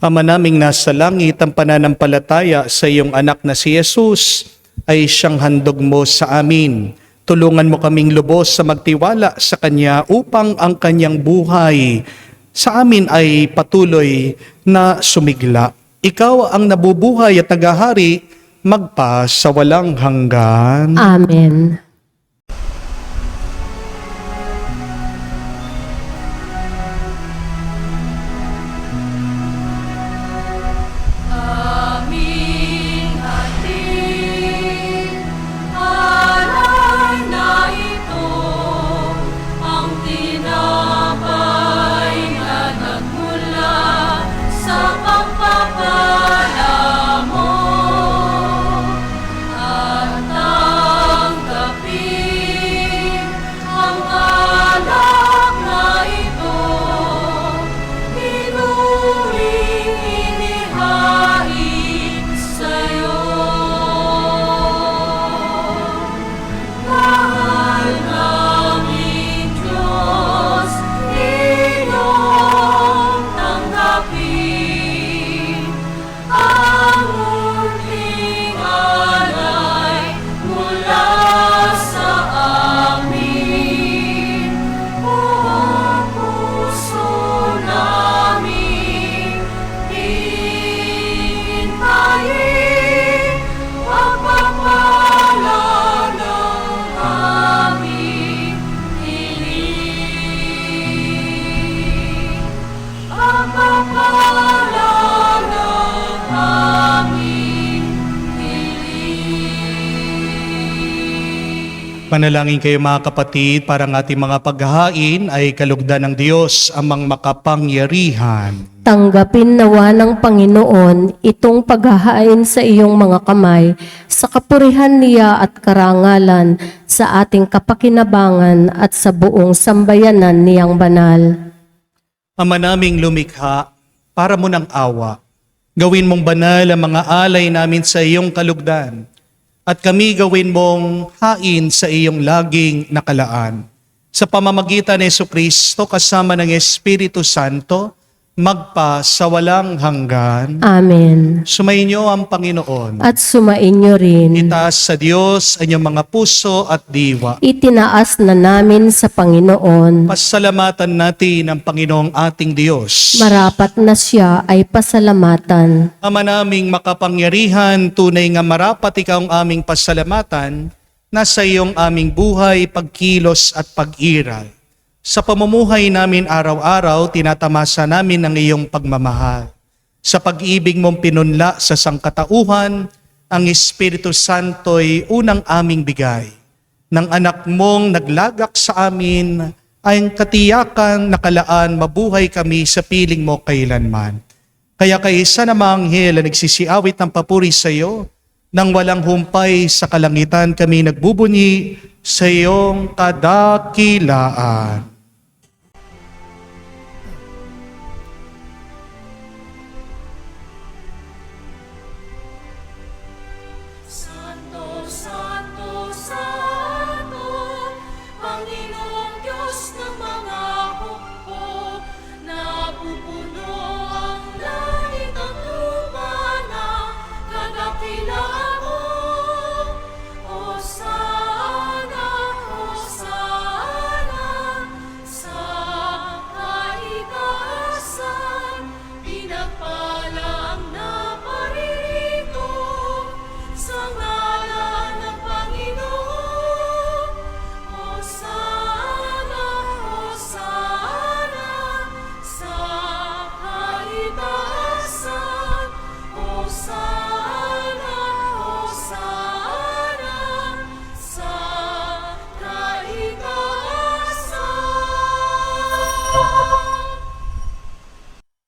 Ama naming nasa langit, ang pananampalataya sa iyong anak na si Jesus ay siyang handog mo sa amin. Tulungan mo kaming lubos sa magtiwala sa Kanya upang ang Kanyang buhay sa amin ay patuloy na sumigla. Ikaw ang nabubuhay at naghahari magpa sa walang hanggan. Amen. Panalangin kayo mga kapatid, para ang ating mga paghahain ay kalugdan ng Diyos amang makapangyarihan. Tanggapin nawa ng Panginoon itong paghahain sa iyong mga kamay sa kapurihan niya at karangalan sa ating kapakinabangan at sa buong sambayanan niyang banal. Ama naming lumikha, para mo ng awa, gawin mong banal ang mga alay namin sa iyong kalugdan. At kami gawin mong hain sa iyong laging nakalaan. Sa pamamagitan ni Jesucristo kasama ng Espiritu Santo, magpa sa walang hanggan. Amen. Sumainyo ang Panginoon. At sumainyo rin. Itaas sa Diyos ang inyong mga puso at diwa. Itinaas na namin sa Panginoon. Pasalamatan natin ang Panginoong ating Diyos. Marapat na siya ay pasalamatan. Ama naming makapangyarihan, tunay nga marapat ikaw ang aming pasalamatan, nasa iyong aming buhay, pagkilos at pag-iral. Sa pamumuhay namin araw-araw, tinatamasa namin ang iyong pagmamahal. Sa pag-ibig mong pinunla sa sangkatauhan, ang Espiritu Santo'y unang aming bigay. Nang anak mong naglagak sa amin, ay ang katiyakan nakalaan mabuhay kami sa piling mo kailanman. Kaya kay isa namang anghel na nagsisiawit ng papuri sa iyo, nang walang humpay sa kalangitan kami nagbubunyi sa iyong kadakilaan. Santo, Santo, Santo, Panginoong Diyos ng mga hukbo.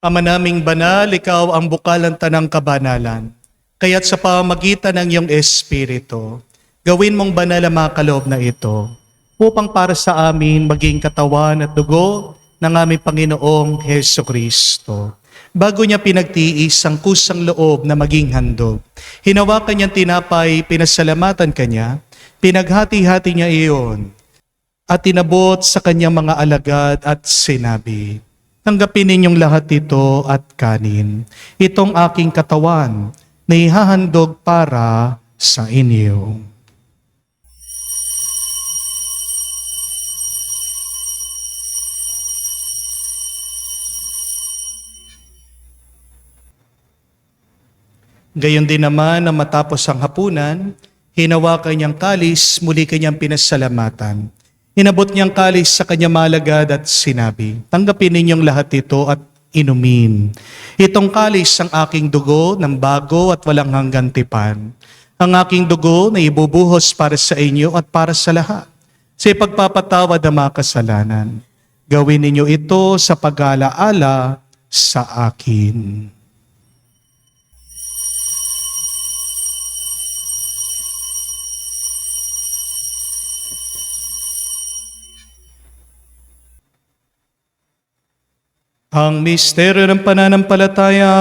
Ama naming banal, ikaw ang bukal ng tanang kabanalan. Kaya't sa pamamagitan ng iyong Espiritu, gawin mong banal ang mga kaloob na ito upang para sa amin maging katawan at dugo ng aming Panginoong Heso Kristo. Bago niya pinagtiis ang kusang loob na maging handog, hinawakan niyang tinapay, pinasalamatan kanya, pinaghati-hati niya iyon, at inabot sa kanyang mga alagad at sinabi, "Tanggapin ninyong lahat ito at kanin. Itong aking katawan na ihahandog para sa inyo." Gayon din naman na matapos ang hapunan, hinawakan niyang kalis, muli kanyang pinasalamatan. Inabot niyang kalis sa kanyang malagad at sinabi, "Tanggapin ninyong lahat ito at inumin. Itong kalis ang aking dugo ng bago at walang hanggang tipan. Ang aking dugo na ibubuhos para sa inyo at para sa lahat, sa ipagpapatawad ng mga kasalanan. Gawin ninyo ito sa pag-alaala sa akin." Ang misteryo ng pananampalataya.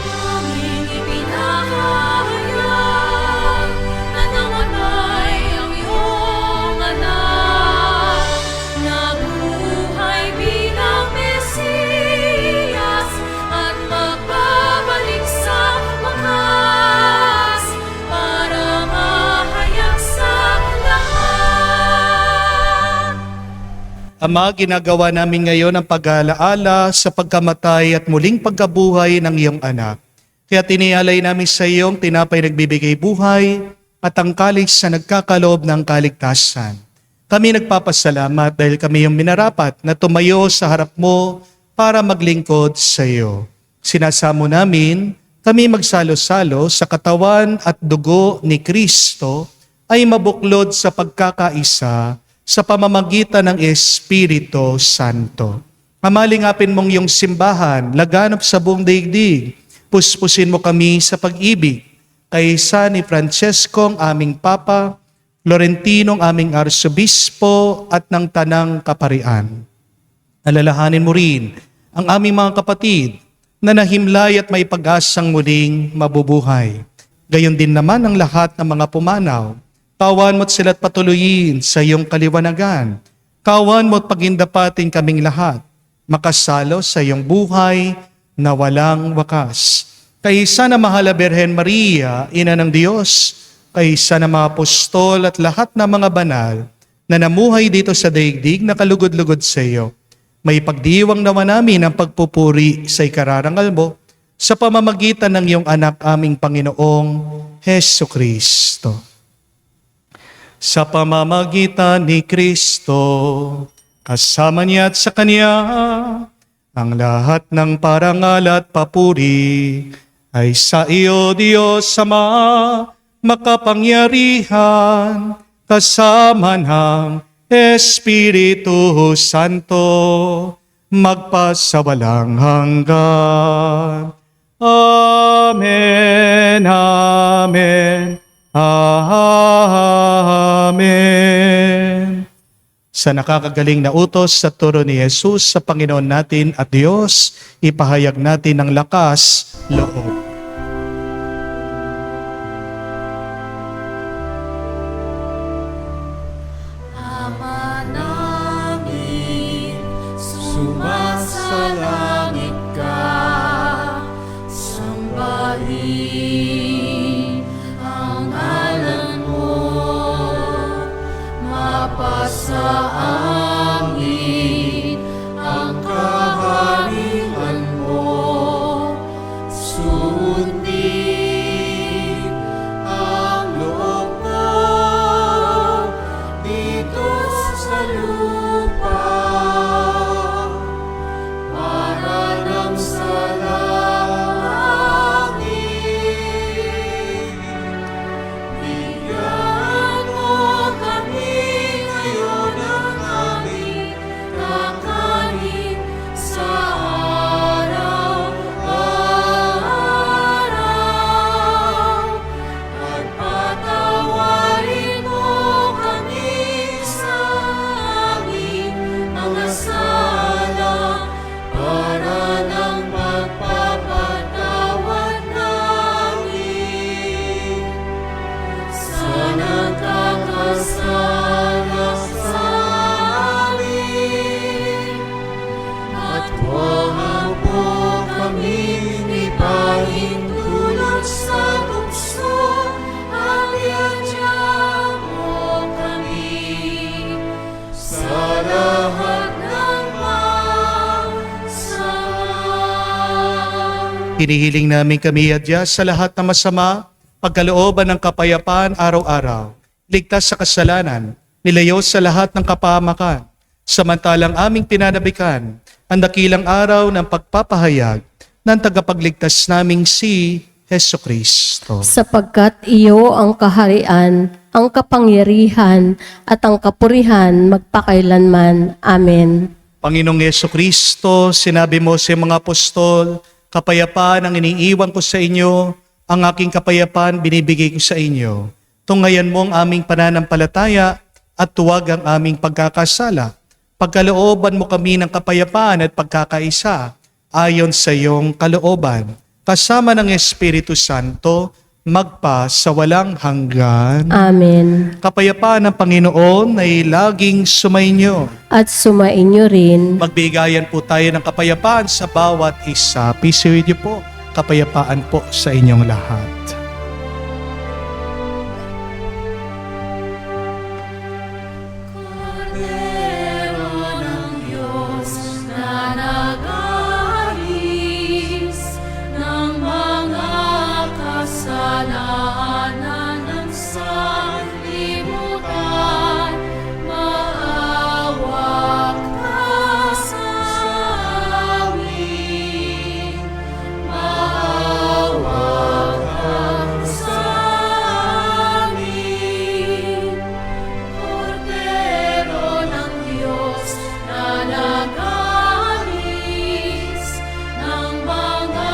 Aming ipinahayag na namatay ang iyong anak, nabuhay bilang Mesiyas at magbabalik sa wakas para mahayag sa lahat. Ama, ginagawa namin ngayon ang pag-aalaala sa pagkamatay at muling pagkabuhay ng iyong anak. Kaya tinialay namin sa iyong tinapay nagbibigay buhay at ang kalis na nagkakaloob ng kaligtasan. Kami nagpapasalamat dahil kami yung minarapat na tumayo sa harap mo para maglingkod sa iyo. Sinasamo namin kami magsalo-salo sa katawan at dugo ni Kristo ay mabuklod sa pagkakaisa sa pamamagitan ng Espiritu Santo. Mamalingapin mong iyong simbahan, laganap sa buong daigdig. Puspusin mo kami sa pag-ibig. Kaysa ni Francesco, ang aming Papa, Florentino, ang aming Arsobispo, at ng Tanang Kaparian. Alalahanin mo rin ang aming mga kapatid na nahimlay at may pag-asang muling mabubuhay. Gayon din naman ang lahat ng mga pumanaw. Kawan mo't sila't patuloyin sa iyong kaliwanagan. Kawan mo't pagindapatin kaming lahat, makasalo sa iyong buhay na walang wakas. Kaysa na mahal na Birhen Maria, Ina ng Diyos, kaysa na mga apostol at lahat ng mga banal na namuhay dito sa daigdig na kalugod-lugod sa iyo, may pagdiwang naman namin ang pagpupuri sa ikararangal mo sa pamamagitan ng iyong anak aming Panginoong Heso Kristo. Sa pamamagitan ni Kristo, kasama niya at sa Kanya, ang lahat ng parangal at papuri ay sa iyo, Diyos Ama, makapangyarihan, kasama ng Espiritu Santo, magpasawalang hanggan. Amen, amen. Amen. Sa nakakagaling na utos sa turo ni Jesus sa Panginoon natin at Diyos, ipahayag natin ng lakas loob. Ama namin, sumasalangit ka, sambahin ang ngalan mo, mapasa amin ang kaharian mo, sundin ang loob mo dito sa lupa para nang sa langit. Bigyan mo kami ngayon ng aming kakanin Hinihiling namin kami adya sa lahat ng masama, pagkalooban ng kapayapaan araw-araw, ligtas sa kasalanan, nilayo sa lahat ng kapahamakan, samantalang aming pinanabikan ang dakilang araw ng pagpapahayag ng tagapagligtas naming si Heso Kristo. Sapagkat iyo ang kaharian, ang kapangyarihan, at ang kapurihan magpakailanman. Amen. Panginoong Heso Kristo, sinabi mo sa mga apostol, kapayapaan ang iniiwan ko sa inyo, ang aking kapayapaan binibigay ko sa inyo. Tunghayan mo ang aming pananampalataya at tuwag ang aming pagkakasala. Pagkalooban mo kami ng kapayapaan at pagkakaisa ayon sa iyong kalooban, kasama ng Espiritu Santo, magpa sa walang hanggan. Amen. Kapayapaan ng Panginoon ay laging sumainyo. At sumainyo rin. Magbigayan po tayo ng kapayapaan sa bawat isa. Peace with you po. Kapayapaan po sa inyong lahat. Cordero ng Diyos na nag-aalis ng mga kasalanan ng sanlibutan, maawa ka sa amin. Maawa ka sa amin. Cordero ng Diyos na nag-aalis ng mga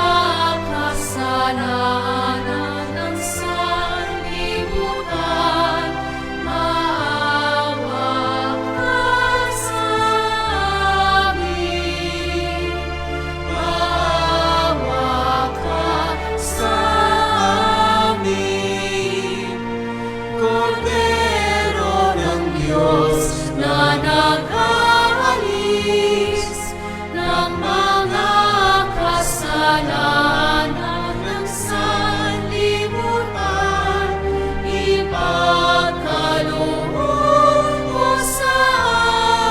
kasalanan ng sanlibutan, maawa ka sa amin. Maawa ka sa amin. Cordero ng Diyos na nag-aalis ng mga kasalanan ng sanlibutan, ipagkaloob mo sa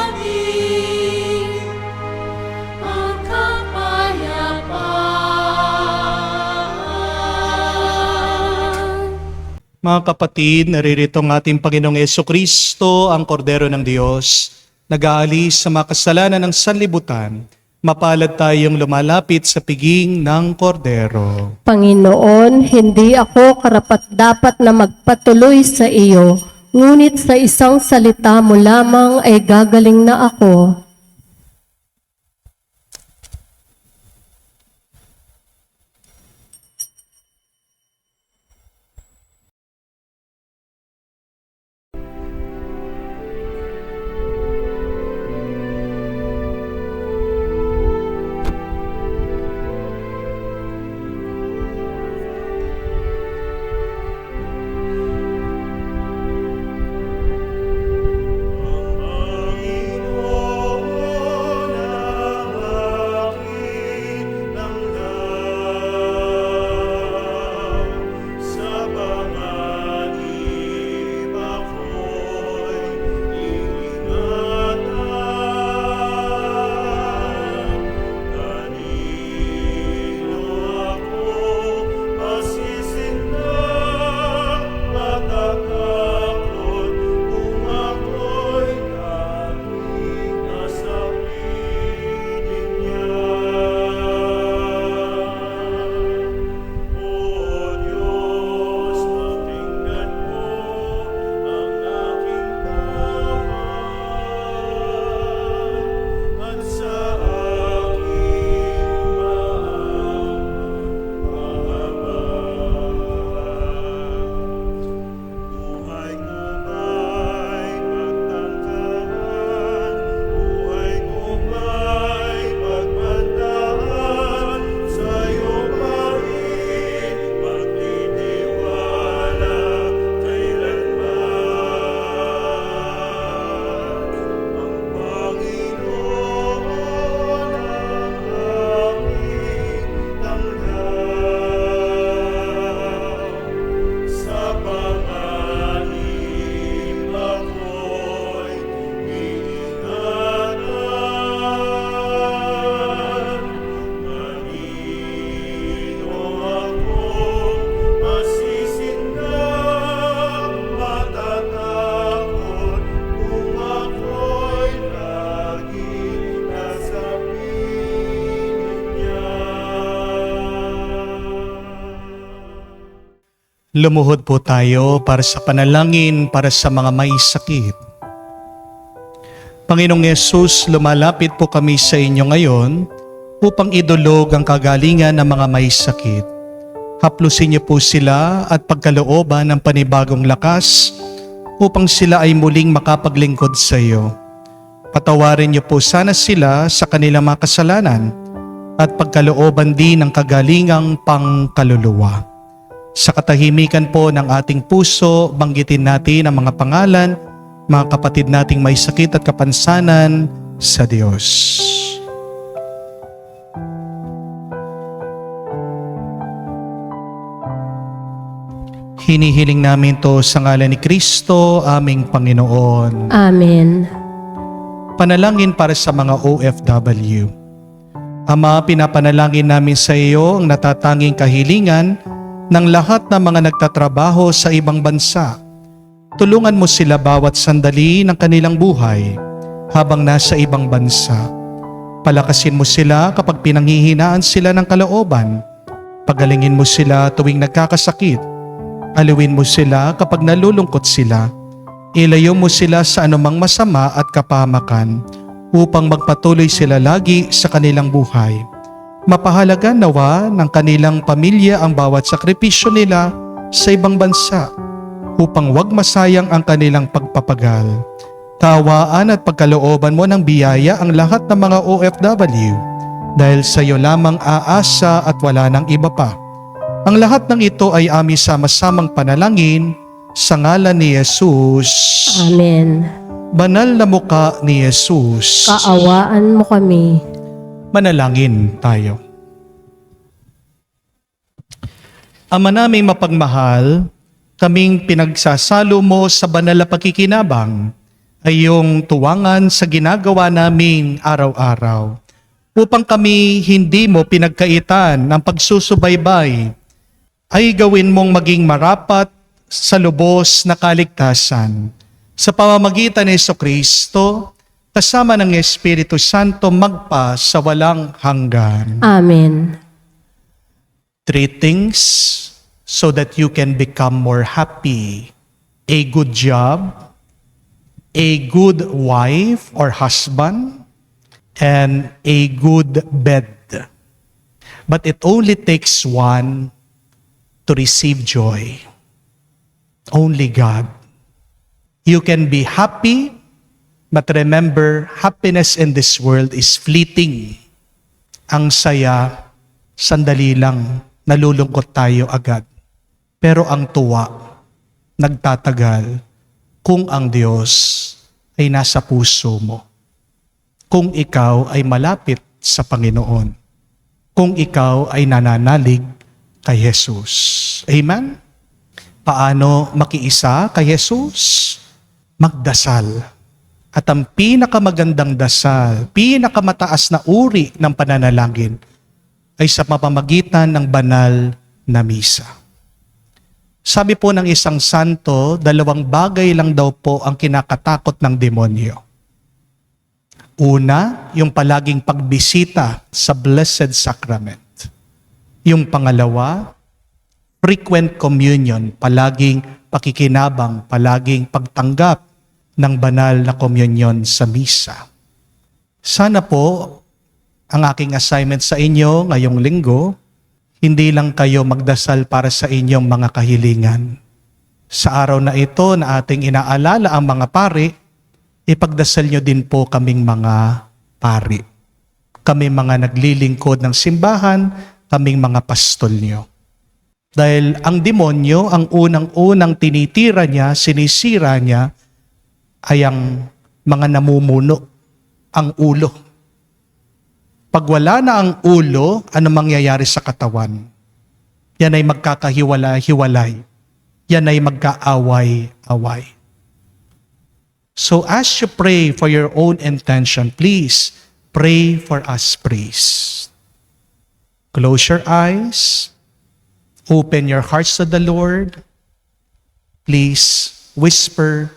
amin ang kapayapaan. Mga kapatid, naririto ang ating Panginoong Jesucristo, ang Kordero ng Diyos, nag-aalis sa mga kasalanan ng sanlibutan. Mapalad tayong lumalapit sa piging ng Kordero. Panginoon, hindi ako karapat-dapat na magpatuloy sa iyo, ngunit sa isang salita mo lamang ay gagaling na ako. Panginoon Lumuhod po tayo para sa panalangin para sa mga may sakit. Panginoong Yesus, lumalapit po kami sa inyo ngayon upang idulog ang kagalingan ng mga may sakit. Haplusin niyo po sila at pagkalooban ng panibagong lakas upang sila ay muling makapaglingkod sa iyo. Patawarin niyo po sana sila sa kanilang mga kasalanan at pagkalooban din ng kagalingang pangkaluluwa. Sa katahimikan po ng ating puso, banggitin natin ang mga pangalan, mga kapatid nating may sakit at kapansanan sa Diyos. Hinihiling namin to sa ngalan ni Kristo, aming Panginoon. Amen. Panalangin para sa mga OFW. Ama, pinapanalangin namin sa iyo ang natatanging kahilingan ng lahat ng mga nagtatrabaho sa ibang bansa. Tulungan mo sila bawat sandali ng kanilang buhay habang nasa ibang bansa. Palakasin mo sila kapag pinanghihinaan sila ng kalooban. Pagalingin mo sila tuwing nagkakasakit. Aliwin mo sila kapag nalulungkot sila. Ilayo mo sila sa anumang masama at kapahamakan upang magpatuloy sila lagi sa kanilang buhay. Mapahalaga nawa ng kanilang pamilya ang bawat sakripisyo nila sa ibang bansa upang wag masayang ang kanilang pagpapagal. Kaawaan at pagkalooban mo ng biyaya ang lahat ng mga OFW dahil sa iyo lamang aasa at wala nang iba pa. Ang lahat ng ito ay aming sama-samang panalangin sa ngalan ni Jesus. Amen. Banal na muka ni Jesus. Kaawaan mo kami. Manalangin tayo. Ama naming mapagmahal, kaming pinagsasalo mo sa banal na pagkikinabang ay iyong tuwangan sa ginagawa namin araw-araw upang kami hindi mo pinagkaitan ng pagsusubaybay ay gawin mong maging marapat sa lubos na kaligtasan sa pamamagitan ni Jesucristo kasama ng Espiritu Santo magpa sa walang hanggan. Amen. 3 things so that you can become more happy. A good job, a good wife or husband, and a good bed. But it only takes one to receive joy. Only God. You can be happy, but remember, happiness in this world is fleeting. Ang saya, sandali lang, nalulungkot tayo agad. Pero ang tuwa, nagtatagal kung ang Diyos ay nasa puso mo. Kung ikaw ay malapit sa Panginoon. Kung ikaw ay nananalig kay Jesus. Amen? Paano makiisa kay Jesus? Magdasal. At ang pinakamagandang dasal, pinakamataas na uri ng pananalangin ay sa pamamagitan ng banal na misa. Sabi po ng isang santo, 2 bagay lang daw po ang kinakatakot ng demonyo. Una, yung palaging pagbisita sa Blessed Sacrament. Yung pangalawa, frequent communion, palaging pakikinabang, palaging pagtanggap ng banal na komunyon sa misa. Sana po, ang aking assignment sa inyo ngayong linggo, hindi lang kayo magdasal para sa inyong mga kahilingan. Sa araw na ito na ating inaalala ang mga pari, ipagdasal nyo din po kaming mga pari. Kami mga naglilingkod ng simbahan, kaming mga pastol nyo. Dahil ang demonyo, ang unang-unang tinitira niya, sinisira niya, ay ang mga namumuno, ang ulo. Pag wala na ang ulo, ano mangyayari sa katawan? Yan ay magkakahiwalay-hiwalay. Yan ay magkaaway-away. So as you pray for your own intention, please pray for us, please. Close your eyes. Open your hearts to the Lord. Please whisper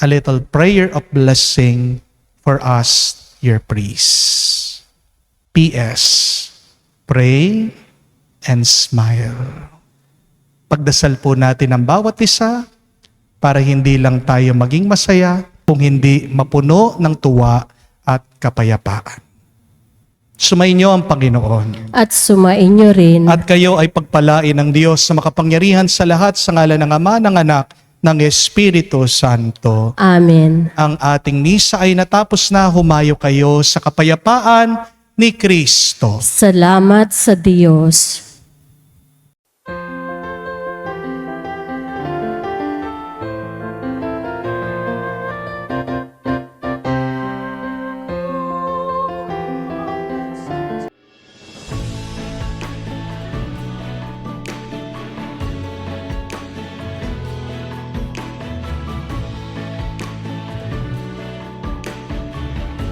a little prayer of blessing for us, your priest. P.S. Pray and smile. Pagdasal po natin ang bawat isa para hindi lang tayo maging masaya kung hindi mapuno ng tuwa at kapayapaan. Sumainyo ang Panginoon. At sumainyo rin. At kayo ay pagpalain ng Diyos sa makapangyarihan sa lahat sa ngalan ng Ama, ng Anak, ng Espiritu Santo. Amen. Ang ating misa ay natapos na. Humayo kayo sa kapayapaan ni Kristo. Salamat sa Diyos.